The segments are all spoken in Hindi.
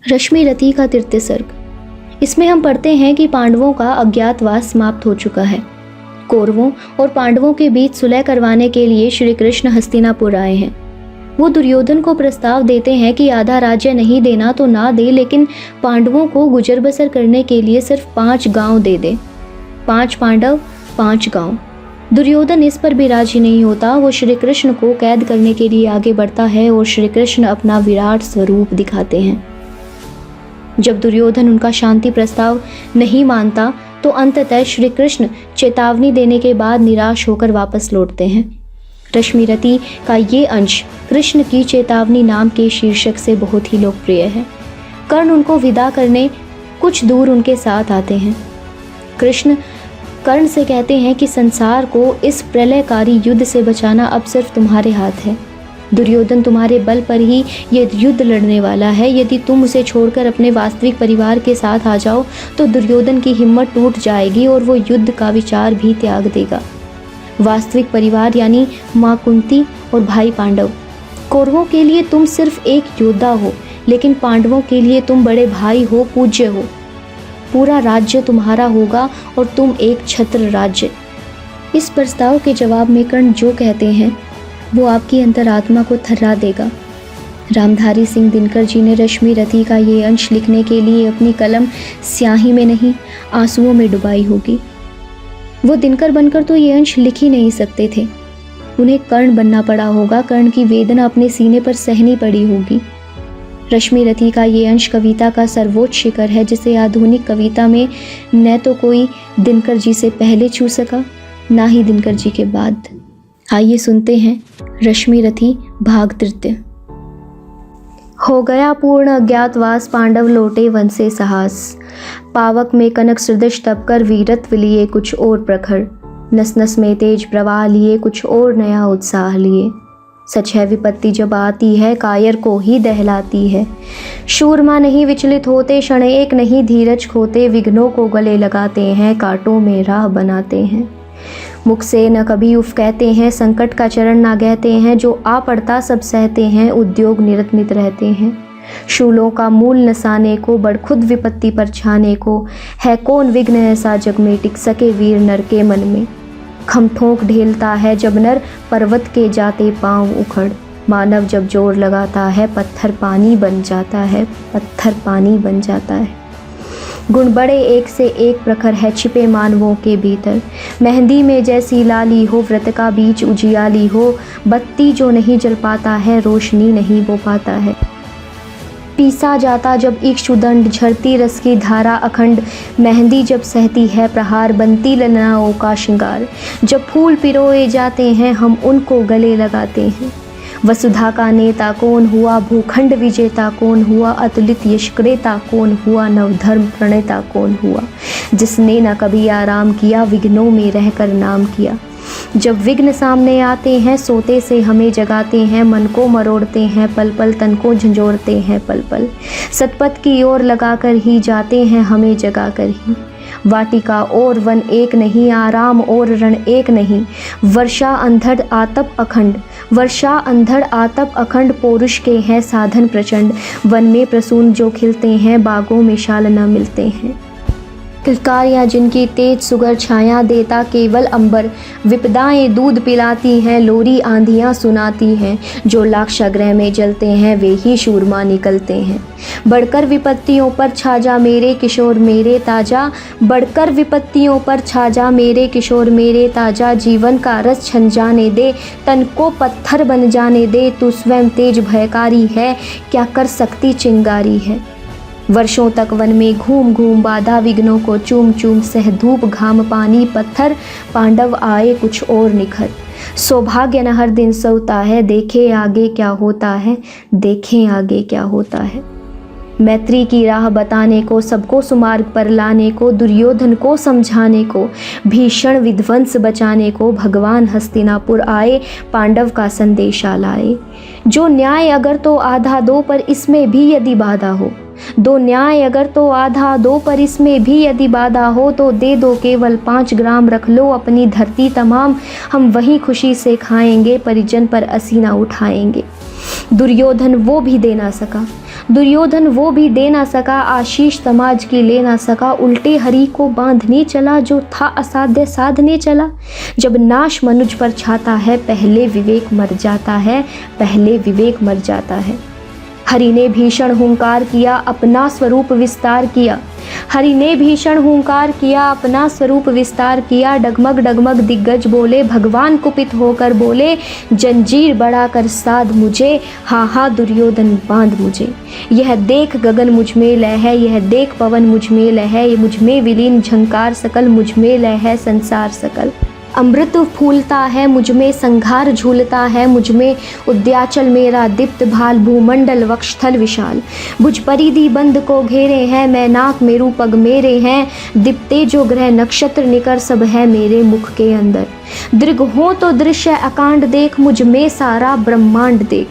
रश्मिरथी का तृतीय सर्ग। इसमें हम पढ़ते हैं कि पांडवों का अज्ञातवास समाप्त हो चुका है। कौरवों और पांडवों के बीच सुलह करवाने के लिए श्री कृष्ण हस्तिनापुर आए हैं। वो दुर्योधन को प्रस्ताव देते हैं कि आधा राज्य नहीं देना तो ना दे, लेकिन पांडवों को गुजर बसर करने के लिए सिर्फ 5 गांव दे दे। 5 पांडव 5 गांव। दुर्योधन इस पर भी राजी नहीं होता। वो श्री कृष्ण को कैद करने के लिए आगे बढ़ता है और श्री कृष्ण अपना विराट स्वरूप दिखाते हैं। जब दुर्योधन उनका शांति प्रस्ताव नहीं मानता तो अंततः श्री कृष्ण चेतावनी देने के बाद निराश होकर वापस लौटते हैं। रश्मिरथी का ये अंश कृष्ण की चेतावनी नाम के शीर्षक से बहुत ही लोकप्रिय है। कर्ण उनको विदा करने कुछ दूर उनके साथ आते हैं। कृष्ण कर्ण से कहते हैं कि संसार को इस प्रलयकारी युद्ध से बचाना अब सिर्फ तुम्हारे हाथ है। दुर्योधन तुम्हारे बल पर ही ये युद्ध लड़ने वाला है। यदि तुम उसे छोड़कर अपने वास्तविक परिवार के साथ आ जाओ तो दुर्योधन की हिम्मत टूट जाएगी और वो युद्ध का विचार भी त्याग देगा। वास्तविक परिवार यानी माँ कुंती और भाई पांडव। कौरवों के लिए तुम सिर्फ एक योद्धा हो, लेकिन पांडवों के लिए तुम बड़े भाई हो, पूज्य हो। पूरा राज्य तुम्हारा होगा और तुम एक छत्र राज्य। इस प्रस्ताव के जवाब में कर्ण जो कहते हैं वो आपकी अंतरात्मा को थर्रा देगा। रामधारी सिंह दिनकर जी ने रश्मिरथी का ये अंश लिखने के लिए अपनी कलम स्याही में नहीं आंसुओं में डुबाई होगी। वो दिनकर बनकर तो ये अंश लिख ही नहीं सकते थे, उन्हें कर्ण बनना पड़ा होगा। कर्ण की वेदना अपने सीने पर सहनी पड़ी होगी। रश्मिरथी का ये अंश कविता का सर्वोच्च शिखर है, जिसे आधुनिक कविता में न तो कोई दिनकर जी से पहले छू सका, ना ही दिनकर जी के बाद। आइए सुनते हैं रश्मिरथी भाग तृतीय। हो गया पूर्ण अज्ञातवास, पांडव लौटे वन से साहस। पावक में कनक सदृश तप कर वीरत्व लिए कुछ और प्रखर। नस नस में तेज प्रवाह लिए कुछ और नया उत्साह लिए। सच है विपत्ति जब आती है कायर को ही दहलाती है। शूरमा नहीं विचलित होते, क्षण एक नहीं धीरज खोते। विघ्नों को गले लगाते हैं, कांटों में राह बनाते हैं। मुख से न कभी उफ कहते हैं, संकट का चरण ना कहते हैं। जो आ पड़ता सब सहते हैं, उद्योग निरतमित रहते हैं। शूलों का मूल नसाने को, बड़ खुद विपत्ति पर छाने को। है कौन विघ्न ऐसा जग में टिक सके वीर नर के मन में। खम ठोंक ढेलता है जब नर, पर्वत के जाते पांव उखड़। मानव जब जोर लगाता है, पत्थर पानी बन जाता है, पत्थर पानी बन जाता है। गुण बड़े एक से एक प्रखर है छिपे मानवों के भीतर। मेहंदी में जैसी लाली हो, व्रत का बीच उजियाली हो। बत्ती जो नहीं जल पाता है, रोशनी नहीं वो पाता है। पीसा जाता जब इक्षुदंड, झरती रस की धारा अखंड। मेहंदी जब सहती है प्रहार, बनती ललनाओं का श्रृंगार। जब फूल पिरोए जाते हैं, हम उनको गले लगाते हैं। वसुधा का नेता कौन हुआ, भूखंड विजेता कौन हुआ। अतुलित यशक्रेता कौन हुआ, नवधर्म प्रणेता कौन हुआ। जिसने न कभी आराम किया, विघ्नों में रहकर नाम किया। जब विघ्न सामने आते हैं, सोते से हमें जगाते हैं। मन को मरोड़ते हैं पल पल, तन को झंझोड़ते हैं पल पल। सतपथ की ओर लगाकर ही जाते हैं हमें जगाकर ही। वाटिका और वन एक नहीं, आराम और रण एक नहीं। वर्षा अंधड़ आतप अखंड, वर्षा अंधड़ आतप अखंड। पौरुष के हैं साधन प्रचंड, वन में प्रसून जो खिलते हैं, बागों में शाल न मिलते हैं। किलकारियाँ जिनकी तेज सुगर छाया देता केवल अंबर। विपदाएं दूध पिलाती हैं, लोरी आंधियाँ सुनाती हैं। जो लाक्षागृह में जलते हैं, वे ही शूरमा निकलते हैं। बढ़कर विपत्तियों पर छा जा मेरे किशोर मेरे ताजा। बढ़कर विपत्तियों पर छा जा मेरे किशोर मेरे ताजा। जीवन का रस छन जाने दे, तन को पत्थर बन जाने दे। तू स्वयं तेज भयकारी है, क्या कर सकती चिंगारी है। वर्षों तक वन में घूम घूम बाधा, विघ्नों को चूम चूम सह धूप घाम पानी पत्थर। पांडव आए कुछ और निखर। सौभाग्य न हर दिन सोता है, देखे आगे क्या होता है, देखें आगे क्या होता है। मैत्री की राह बताने को, सबको सुमार्ग पर लाने को। दुर्योधन को समझाने को, भीषण विध्वंस बचाने को। भगवान हस्तिनापुर आए, पांडव का संदेशा लाए। जो न्याय अगर तो आधा दो, पर इसमें भी यदि बाधा हो। दो न्याय अगर तो आधा दो, पर इसमें भी यदि बाधा हो। तो दे दो केवल 5 ग्राम, रख लो अपनी धरती तमाम। हम वहीं खुशी से खाएंगे, परिजन पर असीना उठाएंगे। दुर्योधन वो भी दे ना सका, दुर्योधन वो भी दे ना सका, आशीष समाज की ले ना सका, उल्टे हरि को बांधने चला, जो था असाध्य साधने चला। जब नाश मनुज पर छाता है, पहले विवेक मर जाता है, पहले विवेक मर जाता है। हरि ने भीषण हुंकार किया, अपना स्वरूप विस्तार किया, हरि ने भीषण हुंकार किया, अपना स्वरूप विस्तार किया। डगमग डगमग दिग्गज बोले, भगवान कुपित होकर बोले, जंजीर बढ़ाकर साध मुझे, हाँ हाँ दुर्योधन बांध मुझे। यह देख गगन मुझ में लय है, यह देख पवन मुझ में लय है, ये मुझ में विलीन झंकार सकल, मुझ में लय है संसार सकल। अमृत फूलता है मुझ में, संघार झूलता है मुझ में, उद्याचल मेरा दीप्त भाल, भूमंडल वक्षस्थल विशाल। भुज परिधि बंद को घेरे हैं, मैं नाक मेरु पग मेरे हैं, दीप्ते जो ग्रह नक्षत्र निकर सब है मेरे मुख के अंदर। दृग हो तो दृश्य अकांड देख, मुझ में सारा ब्रह्मांड देख,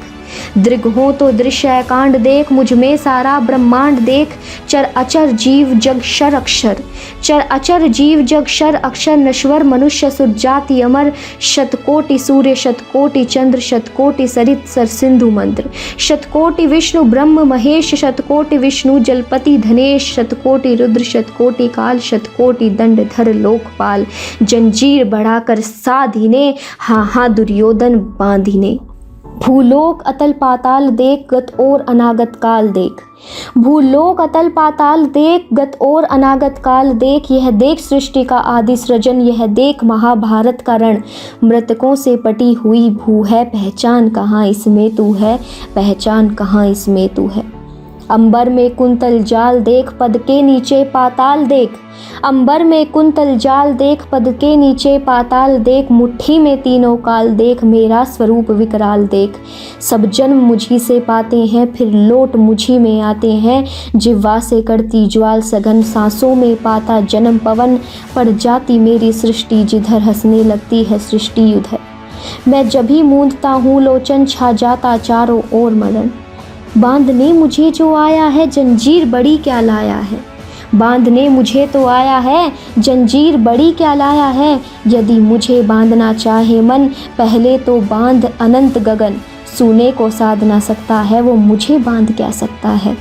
दृग हो तो दृश्य अकांड देख, मुझ में सारा ब्रह्मांड देख। चर अचर जीव जग शर अक्षर, चर अचर जीव जग शर अक्षर, नश्वर मनुष्य सुरजाति अमर, शतकोटि सूर्य शतकोटि चंद्र, शतकोटि सरित सर सिंधु मंत्र, शतकोटि विष्णु ब्रह्म महेश, शतकोटि विष्णु जलपति धनेश, शतकोटि रुद्र शतकोटि काल, शतकोटि दंडधर लोकपाल। जंजीर बढ़ाकर साधिने, हाँ हाँ दुर्योधन बांधिने। भूलोक अतल पाताल देख, गत और अनागत काल देख, भूलोक अतल पाताल देख, गत और अनागत काल देख। यह देख सृष्टि का आदि सृजन, यह देख महाभारत का रण, मृतकों से पटी हुई भू है, पहचान कहाँ इसमें तू है, पहचान कहाँ इसमें तू है। अंबर में कुंतल जाल देख, पद के नीचे पाताल देख, अंबर में कुंतल जाल देख, पद के नीचे पाताल देख। मुट्ठी में तीनों काल देख, मेरा स्वरूप विकराल देख। सब जन्म मुझी से पाते हैं, फिर लौट मुझी में आते हैं। जिह्वा से करती ज्वाल सघन, सांसों में पाता जन्म पवन। पड़ जाती मेरी सृष्टि जिधर, हंसने लगती है सृष्टि उधर। मैं जब भी मूंदता हूँ लोचन, छा जाता चारों ओर मरण। बांधने मुझे जो आया है, जंजीर बड़ी क्या लाया है, बांधने मुझे तो आया है, जंजीर बड़ी क्या लाया है। यदि मुझे बांधना चाहे मन, पहले तो बांध अनंत गगन। सूने को साध ना सकता है, वो मुझे बांध क्या सकता है।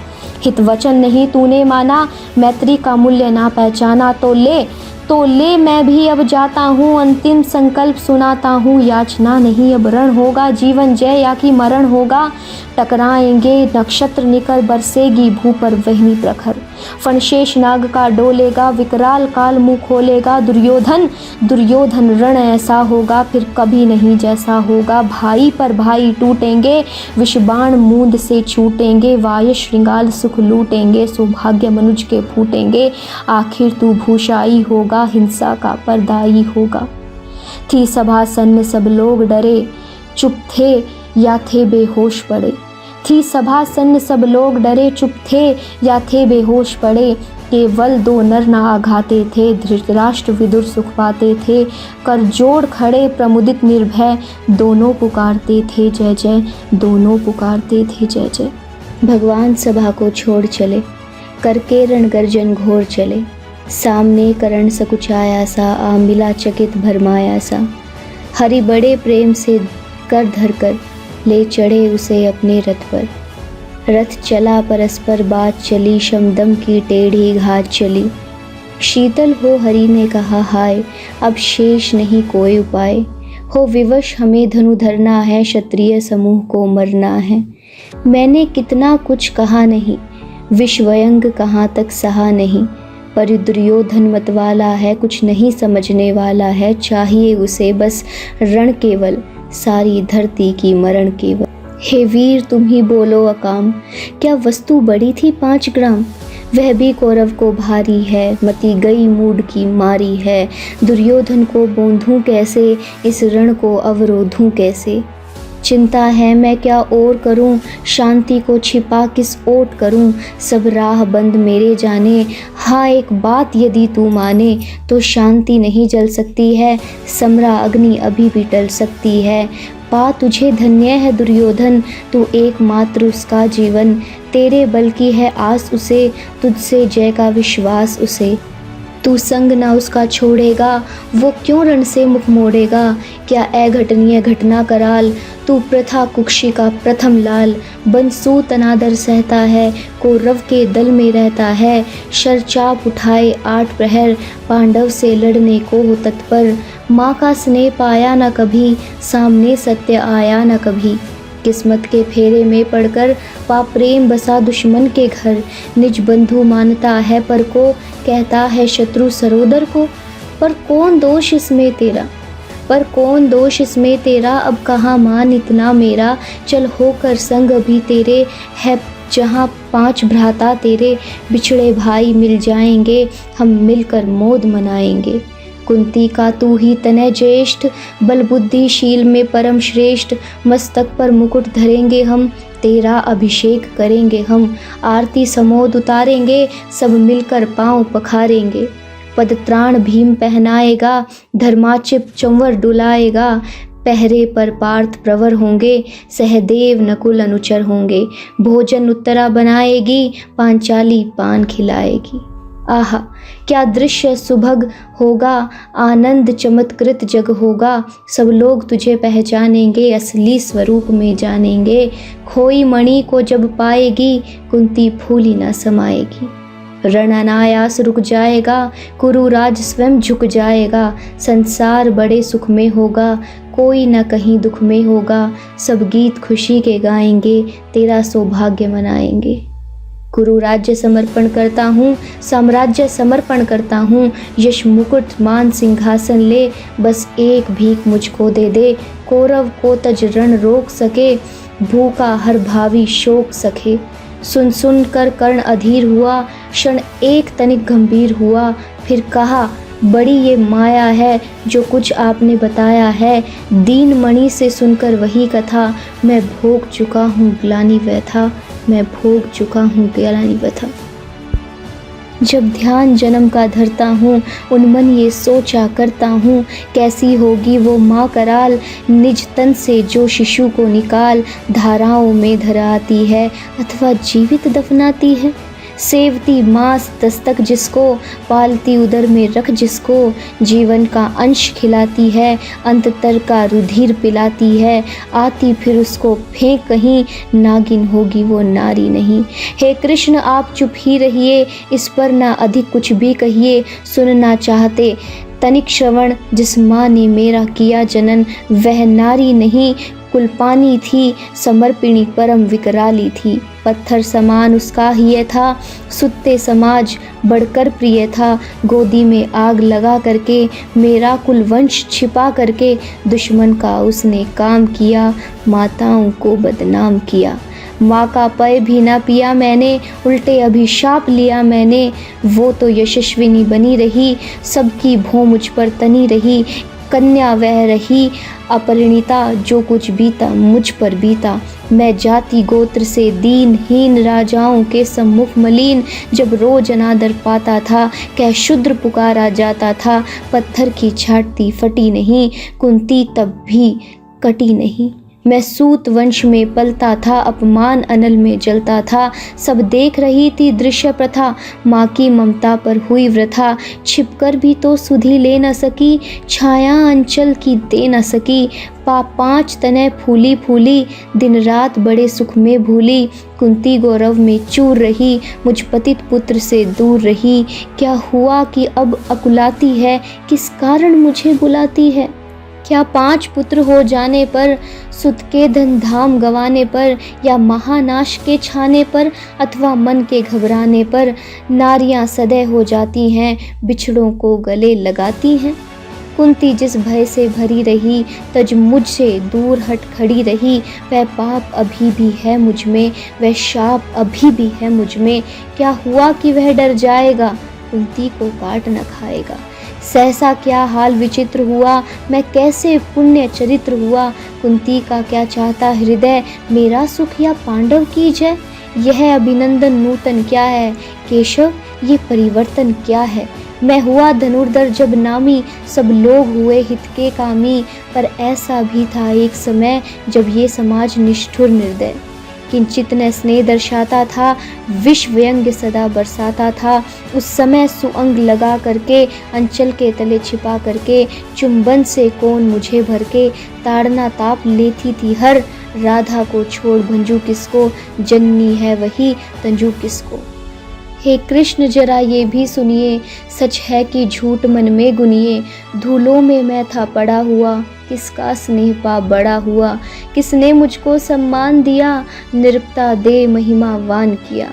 हित वचन नहीं तूने माना, मैत्री का मूल्य ना पहचाना, तो ले मैं भी अब जाता हूँ। अंतिम संकल्प सुनाता हूँ, याचना नहीं अब रण होगा। जीवन जय या कि मरण होगा, टकराएंगे नक्षत्र निकल, बरसेगी भू पर वहनी प्रखर। फणशेष नाग का डोलेगा, विकराल काल मुँह खोलेगा। दुर्योधन रण ऐसा होगा, फिर कभी नहीं जैसा होगा। भाई पर भाई टूटेंगे, विषबाण मूंद से छूटेंगे। वाय श्रृंगाल सुख लूटेंगे, सौभाग्य मनुज के फूटेंगे। आखिर तू भूषाई होगा, हिंसा का परदाई होगा। थी सभा सन्न सब लोग डरे, चुप थे या थे बेहोश पड़े। थी सभा सन्न सब लोग डरे, चुप थे या थे बेहोश पड़े। केवल दो नर ना आघाते थे, धृतराष्ट्र विदुर सुख पाते थे। कर जोड़ खड़े प्रमुदित निर्भय, दोनों पुकारते थे जय जय, दोनों पुकारते थे जय जय। भगवान सभा को छोड़ चले, करके रण गर्जन घोर चले। सामने करण सकुचाया सा, आ मिला चकित भरमाया सा। हरि बड़े प्रेम से कर धर कर, ले चढ़े उसे अपने रथ पर। रथ चला परस्पर बात चली, शमदम की टेढ़ी घात चली। शीतल हो हरि ने कहा हाय, अब शेष नहीं कोई उपाय। हो विवश हमें धनु धरना है, क्षत्रिय समूह को मरना है। मैंने कितना कुछ कहा नहीं, विश्वयंग कहाँ तक सहा नहीं। पर दुर्योधन मतवाला है, कुछ नहीं समझने वाला है। चाहिए उसे बस रण केवल, सारी धरती की मरण केवल। हे वीर तुम ही बोलो अकाम, क्या वस्तु बड़ी थी 5 ग्राम। वह भी कौरव को भारी है, मती गई मूड की मारी है। दुर्योधन को बोंधूं कैसे, इस रण को अवरोधूं कैसे। चिंता है मैं क्या और करूं, शांति को छिपा किस ओट करूं। सब राह बंद मेरे जाने, हाँ एक बात यदि तू माने। तो शांति नहीं जल सकती है, समरा अग्नि अभी भी टल सकती है। पा तुझे धन्य है दुर्योधन, तू एकमात्र उसका जीवन। तेरे बल की है आस उसे, तुझसे जय का विश्वास उसे। तू संग ना उसका छोड़ेगा, वो क्यों रण से मुख मोड़ेगा। क्या अघटनीय घटना कराल, तू प्रथा कुक्षी का प्रथम लाल। बनसूत अनादर सहता है, कौरव के दल में रहता है। शरचाप उठाए 8 प्रहर, पांडव से लड़ने को हो तत्पर। माँ का स्नेह पाया न कभी, सामने सत्य आया न कभी। किस्मत के फेरे में पड़कर पाप प्रेम बसा दुश्मन के घर। निज बंधु मानता है पर को, कहता है शत्रु सरोदर को। पर कौन दोष इसमें तेरा, पर कौन दोष इसमें तेरा। अब कहाँ मान इतना मेरा, चल होकर संग अभी तेरे। है जहाँ 5 भ्राता तेरे, बिछड़े भाई मिल जाएंगे। हम मिलकर मोद मनाएंगे। कुंती का तू ही तनय ज्येष्ठ, बल बुद्धिशील में परम श्रेष्ठ। मस्तक पर मुकुट धरेंगे हम, तेरा अभिषेक करेंगे हम। आरती समोद उतारेंगे, सब मिलकर पांव पखारेंगे। पदत्राण भीम पहनाएगा, धर्माचिप चंवर डुलाएगा। पहरे पर पार्थ प्रवर होंगे, सहदेव नकुल अनुचर होंगे। भोजन उत्तरा बनाएगी, पांचाली पान खिलाएगी। आहा क्या दृश्य सुभग होगा, आनंद चमत्कृत जग होगा। सब लोग तुझे पहचानेंगे, असली स्वरूप में जानेंगे। खोई मणि को जब पाएगी, कुंती फूली न समाएगी। रण अनायास रुक जाएगा, कुरुराज स्वयं झुक जाएगा। संसार बड़े सुख में होगा, कोई न कहीं दुख में होगा। सब गीत खुशी के गाएंगे, तेरा सौभाग्य मनाएंगे। कुरु राज्य समर्पण करता हूँ, साम्राज्य समर्पण करता हूँ। यश मुकुट मान सिंहासन ले, बस एक भीख मुझको दे दे। कौरव को तज रण रोक सके, भूखा हर भावी शोक सके। सुन सुन कर कर्ण अधीर हुआ, क्षण एक तनिक गंभीर हुआ। फिर कहा बड़ी ये माया है, जो कुछ आपने बताया है। दीन मणि से सुनकर वही कथा, मैं भोग चुका हूँ ग्लानि व्यथा। मैं भोग चुका हूँ ग्लानि व्यथा। जब ध्यान जन्म का धरता हूँ, उन्मन ये सोचा करता हूँ। कैसी होगी वो माँ कराल, निज तन से जो शिशु को निकाल। धाराओं में धराती है, अथवा जीवित दफनाती है। सेवती मांस दस्तक जिसको, पालती उदर में रख जिसको। जीवन का अंश खिलाती है, अंततर का रुधिर पिलाती है। आती फिर उसको फेंक कहीं, नागिन होगी वो नारी नहीं। हे कृष्ण आप चुप ही रहिए, इस पर ना अधिक कुछ भी कहिए। सुनना चाहते तनिक श्रवण, जिस माँ ने मेरा किया जनन। वह नारी नहीं कुलपानी थी, समर्पिणी परम विकराली थी। पत्थर समान उसका हिय था, सुत्ते समाज बढ़कर प्रिय था। गोदी में आग लगा करके, मेरा कुल वंश छिपा करके। दुश्मन का उसने काम किया, माताओं को बदनाम किया। माँ का पेय भी ना पिया मैंने, उल्टे अभिशाप लिया मैंने। वो तो यशस्विनी बनी रही, सबकी भों मुझ पर तनी रही। कन्या वह रही अपरिणीता, जो कुछ बीता मुझ पर बीता। मैं जाति गोत्र से दीनहीन, राजाओं के सम्मुख मलिन। जब रोज अनादर पाता था, कह शूद्र पुकारा जाता था। पत्थर की छाती फटी नहीं, कुंती तब भी कटी नहीं। मैं सूत वंश में पलता था, अपमान अनल में जलता था। सब देख रही थी दृश्य प्रथा, माँ की ममता पर हुई वृथा। छिपकर भी तो सुधि ले न सकी, छाया अंचल की दे न सकी। 5 तनय फूली फूली, दिन रात बड़े सुख में भूली। कुंती गौरव में चूर रही, मुझ पतित पुत्र से दूर रही। क्या हुआ कि अब अकुलाती है, किस कारण मुझे बुलाती है। क्या 5 पुत्र हो जाने पर, सुत के धन धाम गंवाने पर, या महानाश के छाने पर, अथवा मन के घबराने पर। नारियां सदै हो जाती हैं, बिछड़ों को गले लगाती हैं। कुंती जिस भय से भरी रही, तज मुझसे दूर हट खड़ी रही। वह पाप अभी भी है मुझ में, वह शाप अभी भी है मुझ में। क्या हुआ कि वह डर जाएगा, कुंती को काट न खाएगा। सहसा क्या हाल विचित्र हुआ, मैं कैसे पुण्य चरित्र हुआ। कुंती का क्या चाहता हृदय, मेरा सुख या पांडव की जय। यह अभिनंदन नूतन क्या है, केशव ये परिवर्तन क्या है। मैं हुआ धनुर्धर जब नामी, सब लोग हुए हित के कामी। पर ऐसा भी था एक समय, जब ये समाज निष्ठुर निर्दय। किंचित न स्नेह दर्शाता था, विष व्यंग्य सदा बरसाता था। उस समय सुअंग लगा करके, अंचल के तले छिपा करके, चुंबन से कौन मुझे भर के, ताड़ना ताप लेती थी हर, राधा को छोड़ भंजू किसको, जननी है वही तंजू किसको। हे कृष्ण जरा ये भी सुनिए, सच है कि झूठ मन में गुनिए, धूलों में मैं था पड़ा हुआ, किसका स्नेह पा बड़ा हुआ, किसने मुझको सम्मान दिया, निरुक्ता दे महिमावान किया।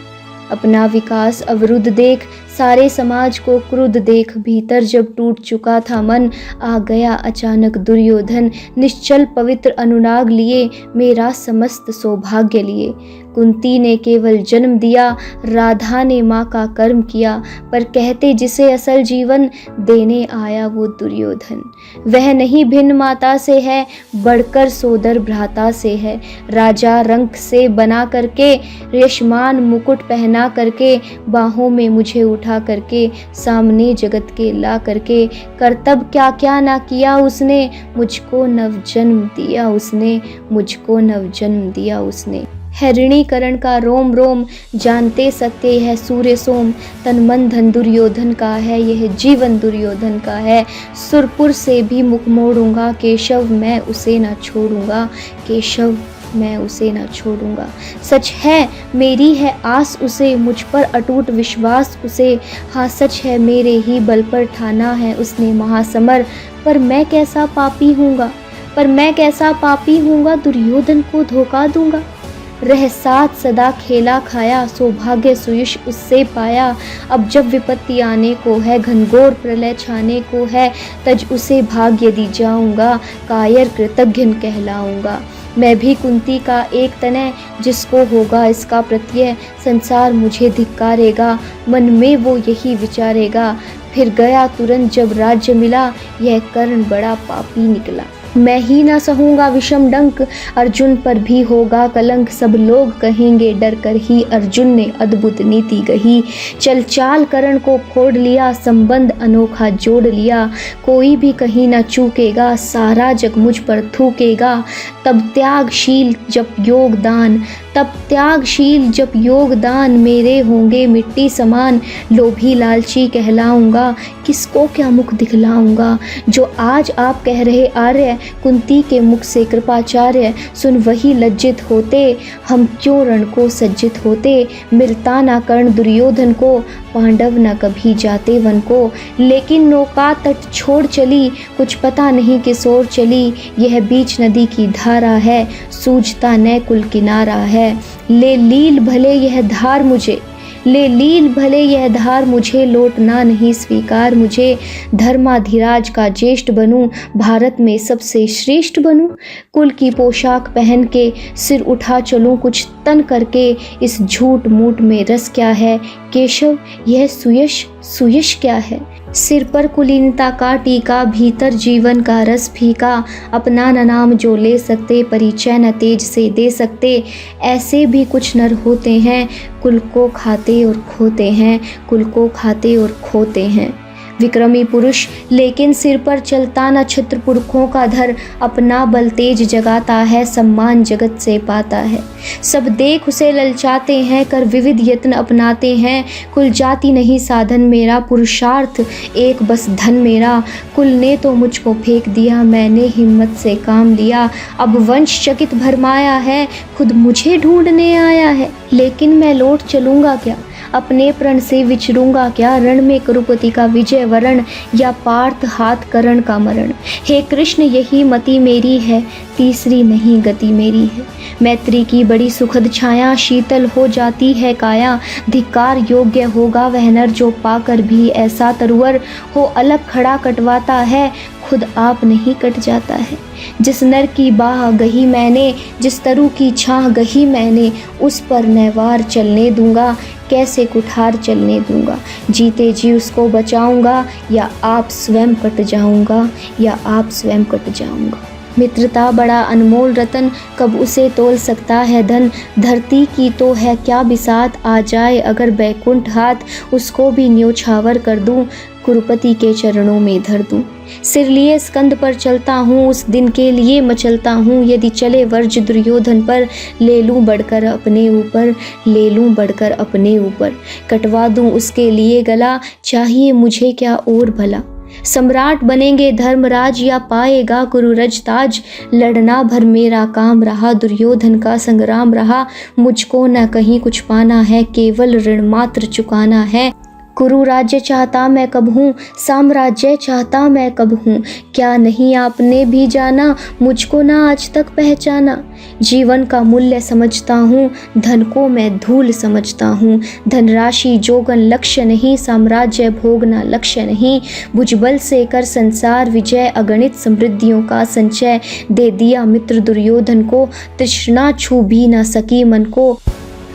अपना विकास अवरुद्ध देख, सारे समाज को क्रुद्ध देख, भीतर जब टूट चुका था मन, आ गया अचानक दुर्योधन, निश्चल पवित्र अनुराग लिए, मेरा समस्त सौभाग्य लिए। कुंती ने केवल जन्म दिया, राधा ने माँ का कर्म किया, पर कहते जिसे असल जीवन देने आया वो दुर्योधन। वह नहीं भिन्न माता से है, बढ़कर सोदर भ्राता से है। राजा रंक से बना करके, यशमान मुकुट पहना करके, बाहों में मुझे उठा करके, सामने जगत के ला करके, कर्तव्य क्या क्या ना किया उसने, मुझको नवजन्म दिया उसने, मुझको नवजन्म दिया उसने। हरिणीकरण का रोम रोम, जानते सत्य है सूर्य सोम, तन मन धन दुर्योधन का है, यह जीवन दुर्योधन का है। सुरपुर से भी मुख मोड़ूंगा, केशव मैं उसे ना छोड़ूंगा, केशव मैं उसे ना छोड़ूंगा। सच है मेरी है आस उसे, मुझ पर अटूट विश्वास उसे, हाँ सच है मेरे ही बल पर ठाना है उसने महासमर। पर मैं कैसा पापी हूँगा, पर मैं कैसा पापी हूँगा, दुर्योधन को धोखा दूंगा। रह साथ सदा खेला खाया, सौभाग्य सुयश उससे पाया। अब जब विपत्ति आने को है, घनघोर प्रलय छाने को है, तज उसे भाग्य दी जाऊंगा, कायर कृतज्ञ कहलाऊंगा। मैं भी कुंती का एक तनय, जिसको होगा इसका प्रत्यय, संसार मुझे धिक्कारेगा, मन में वो यही विचारेगा। फिर गया तुरंत जब राज्य मिला, यह कर्ण बड़ा पापी निकला। मैं ही ना सहूँगा विषम डंक, अर्जुन पर भी होगा कलंक, सब लोग कहेंगे डर कर ही, अर्जुन ने अद्भुत नीति कही। चल चाल करण को फोड़ लिया, संबंध अनोखा जोड़ लिया, कोई भी कहीं ना चूकेगा, सारा जग मुझ पर थूकेगा। तब त्यागशील जब योगदान, तब त्यागशील जब योगदान, मेरे होंगे मिट्टी समान, लोभी लालची कहलाऊंगा, किसको क्या मुख दिखलाऊंगा। जो आज आप कह रहे आर्य, कुंती के मुख से कृपाचार्य, सुन वही लज्जित होते, हम क्यों रण को सज्जित होते। मिलता ना कर्ण दुर्योधन को, पांडव न कभी जाते वन को, लेकिन नौका तट छोड़ चली, कुछ पता नहीं किस ओर चली। यह बीच नदी की धारा है, सूझता न कुल किनारा है। ले लील भले यह धार मुझे, ले लील भले यह धार मुझे, लौटना नहीं स्वीकार मुझे। धर्माधिराज का ज्येष्ठ बनूं, भारत में सबसे श्रेष्ठ बनूं। कुल की पोशाक पहन के, सिर उठा चलूं कुछ तन करके। इस झूठ मूठ में रस क्या है, केशव यह सुयश सुयश क्या है। सिर पर कुलीनता का टीका, भीतर जीवन का रस फीका। अपना न नाम जो ले सकते, परिचय न तेज से दे सकते। ऐसे भी कुछ नर होते हैं, कुल को खाते और खोते हैं, कुल को खाते और खोते हैं। विक्रमी पुरुष लेकिन सिर पर चलता न छत्र पुरखों का धर, अपना बल तेज जगाता है, सम्मान जगत से पाता है। सब देख उसे ललचाते हैं, कर विविध यत्न अपनाते हैं। कुल जाति नहीं साधन मेरा, पुरुषार्थ एक बस धन मेरा। कुल ने तो मुझको फेंक दिया, मैंने हिम्मत से काम लिया। अब वंश चकित भरमाया है, खुद मुझे ढूंढने आया है। लेकिन मैं लौट चलूँगा क्या, अपने प्रण से विचरूंगा क्या। रण में कुरुपति का विजय वरण, या पार्थ हाथ करण का मरण। हे कृष्ण यही मति मेरी है, तीसरी नहीं गति मेरी है। मैत्री की बड़ी सुखद छाया, शीतल हो जाती है काया। धिक्कार योग्य होगा वह नर, जो पाकर भी ऐसा तरुवर हो। अलग खड़ा कटवाता है, खुद आप नहीं कट जाता है। जिस नर की बाह गही मैंने, जिस तरु की छाह गही मैंने, उस पर नैवार चलने दूंगा, कैसे कुठार चलने दूंगा। जीते जी उसको बचाऊंगा, या आप स्वयं कट जाऊंगा, या आप स्वयं कट जाऊंगा। मित्रता बड़ा अनमोल रतन, कब उसे तोल सकता है धन। धरती की तो है क्या बिसात, आ जाए अगर बैकुंठ हाथ, उसको भी न्योछावर कर दूं, कुरुपति के चरणों में धर दूं। सिर लिए स्कंद पर चलता हूँ, उस दिन के लिए मचलता हूँ। यदि चले वर्ज दुर्योधन पर, ले लूँ बढ़कर अपने ऊपर, ले लूँ बढ़कर अपने ऊपर। कटवा दूँ उसके लिए गला, चाहिए मुझे क्या और भला। सम्राट बनेंगे धर्मराज या पाएगा कुरुरज ताज, लड़ना भर मेरा काम रहा, दुर्योधन का संग्राम रहा। मुझको न कहीं कुछ पाना है, केवल ऋण मात्र चुकाना है। कुरु राज्य चाहता मैं कब हूँ, साम्राज्य चाहता मैं कब हूँ। क्या नहीं आपने भी जाना, मुझको ना आज तक पहचाना। जीवन का मूल्य समझता हूँ, धन को मैं धूल समझता हूँ। धनराशि जोगन लक्ष्य नहीं, साम्राज्य भोगना लक्ष्य नहीं। भुजबल से कर संसार विजय, अगणित समृद्धियों का संचय। दे दिया मित्र दुर्योधन को, तृष्णा छू भी न सकी मन को।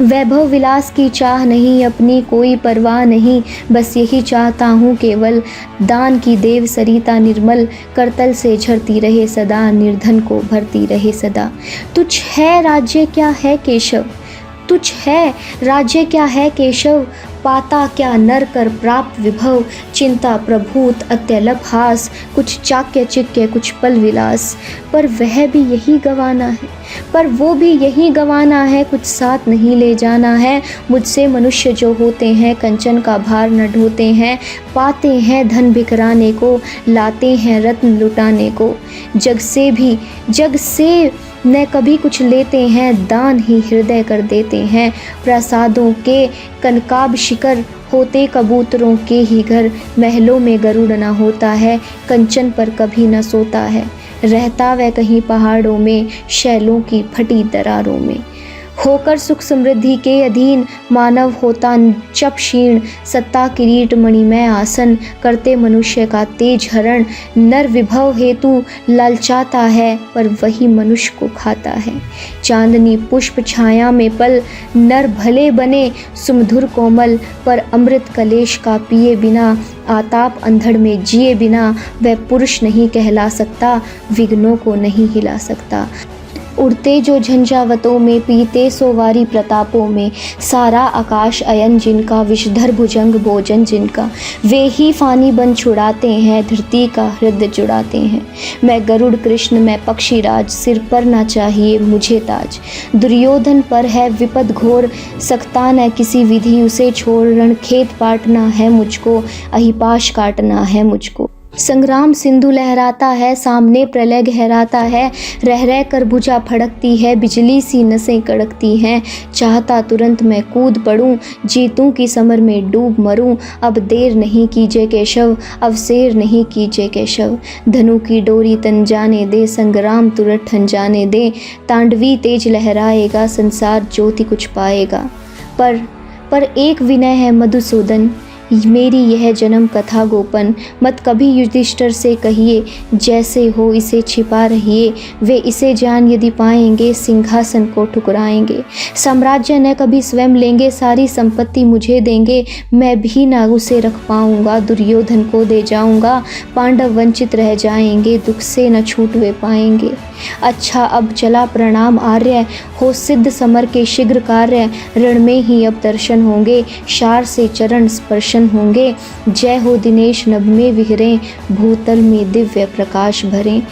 वैभव विलास की चाह नहीं, अपनी कोई परवाह नहीं। बस यही चाहता हूँ केवल, दान की देव सरिता निर्मल, करतल से झरती रहे सदा, निर्धन को भरती रहे सदा। तुझ है राज्य क्या है केशव, तुझ है राज्य क्या है केशव। पाता क्या नर कर प्राप्त विभव, चिंता प्रभूत अत्यलप हास। कुछ चाक्य चिक्य कुछ पल विलास, पर वह भी यही गवाना है, पर वो भी यही गवाना है। कुछ साथ नहीं ले जाना है, मुझसे मनुष्य जो होते हैं, कंचन का भार न ढोते हैं। पाते हैं धन बिखराने को, लाते हैं रत्न लुटाने को। जग से न कभी कुछ लेते हैं, दान ही हृदय कर देते हैं। प्रसादों के कनकाब शिखर, होते कबूतरों के ही घर। महलों में गरुड़ न होता है, कंचन पर कभी न सोता है। रहता वह कहीं पहाड़ों में, शैलों की फटी दरारों में। होकर सुख समृद्धि के अधीन, मानव होता चप क्षीण। सत्ता किरीट मणिमय आसन, करते मनुष्य का तेज हरण। नर विभव हेतु लालचाता है, पर वही मनुष्य को खाता है। चांदनी पुष्प छाया में पल, नर भले बने सुमधुर कोमल। पर अमृत कलेश का पिए बिना, आताप अंधड़ में जिए बिना। वह पुरुष नहीं कहला सकता, विघ्नों को नहीं हिला सकता। उड़ते जो झंझावतों में, पीते सोवारी प्रतापों में। सारा आकाश अयन जिनका, विषधर भुजंग भोजन जिनका। वे ही फानी बन छुड़ाते हैं, धरती का हृदय जुड़ाते हैं। मैं गरुड़ कृष्ण मैं पक्षीराज, सिर पर ना चाहिए मुझे ताज। दुर्योधन पर है विपद घोर, सकता न किसी विधि उसे छोड़। रणखेत पाटना है मुझको, अहिपाश काटना है मुझको। संग्राम सिंधु लहराता है, सामने प्रलय गहराता है। रह रह कर भुजा फड़कती है, बिजली सी नसें कड़कती हैं। चाहता तुरंत मैं कूद पड़ूं, जीतूं की समर में डूब मरूं। अब देर नहीं कीजिए केशव, अवसेर नहीं कीजिए केशव। धनु की डोरी तन जाने दे, संग्राम तुरंत ठन जाने दे। तांडवी तेज लहराएगा, संसार ज्योति कुछ पाएगा। पर एक विनय है मधुसूदन, मेरी यह जन्म कथा गोपन। मत कभी युधिष्ठिर से कहिए, जैसे हो इसे छिपा रहिए। वे इसे जान यदि पाएंगे, सिंहासन को ठुकराएंगे। साम्राज्य न कभी स्वयं लेंगे, सारी संपत्ति मुझे देंगे। मैं भी ना उसे रख पाऊंगा, दुर्योधन को दे जाऊंगा। पांडव वंचित रह जाएंगे, दुख से न छूट वे पाएंगे। अच्छा अब चला प्रणाम आर्य, हो सिद्ध समर के शीघ्र कार्य। रण में ही अब दर्शन होंगे, शार से चरण स्पर्शन होंगे। जय हो दिनेश नभ में विहरे, भूतल में दिव्य प्रकाश भरे।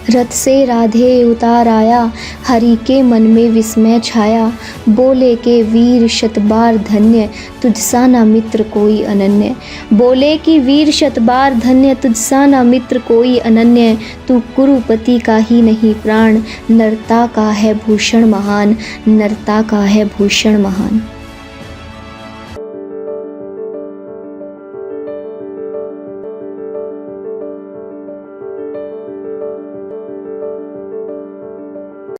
रथ से राधे उतार आया, हरि के मन में विस्मय छाया। बोले के वीर शतबार धन्य, तुझसा ना मित्र कोई अनन्य। बोले कि वीर शतबार धन्य, तुझसा ना मित्र कोई अनन्य। तू कुरुपति का ही नहीं प्राण, नरता का है भूषण महान, नरता का है भूषण महान।